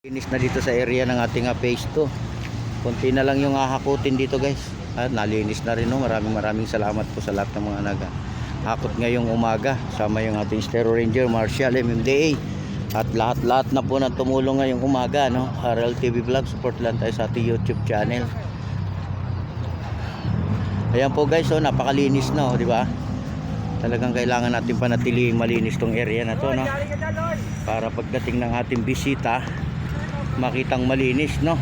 Linis na dito sa area ng ating phase 2. Konti na lang yung hahakutin dito guys. At nalinis na rin, no? Maraming salamat po sa lahat ng mga naghakot ngayong umaga. Sama yung ating Stero Ranger, Marshall, MMDA. At lahat na po na tumulong ngayong umaga, no? RL TV Vlog, support lang tayo sa ating YouTube channel. Ayan po guys, oh, napakalinis na, oh, di ba? Talagang kailangan natin panatiling malinis tong area na to, no? Para pagdating ng ating bisita, makitang malinis, no?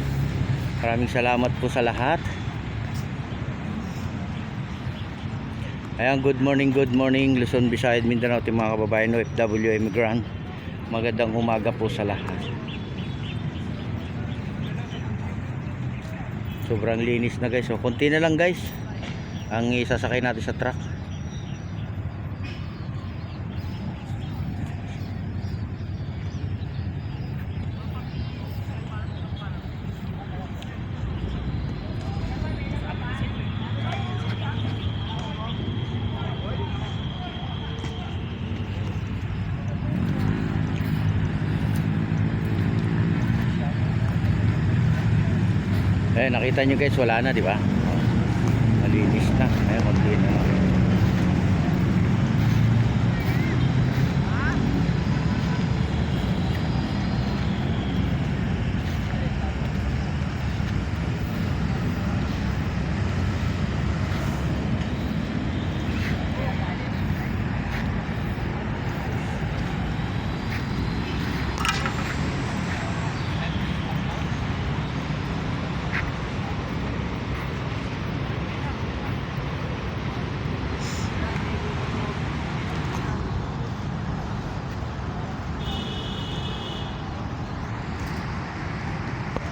Maraming salamat po sa lahat. Ayan, good morning Luzon, Visayas, Mindanao, ating mga kababayan OFW immigrant. Magandang umaga po sa lahat. Sobrang linis na guys, so konti na lang guys ang isasakay natin sa truck. Nakita nyo guys, wala na, di ba? Malinis na. Ayan, konti na.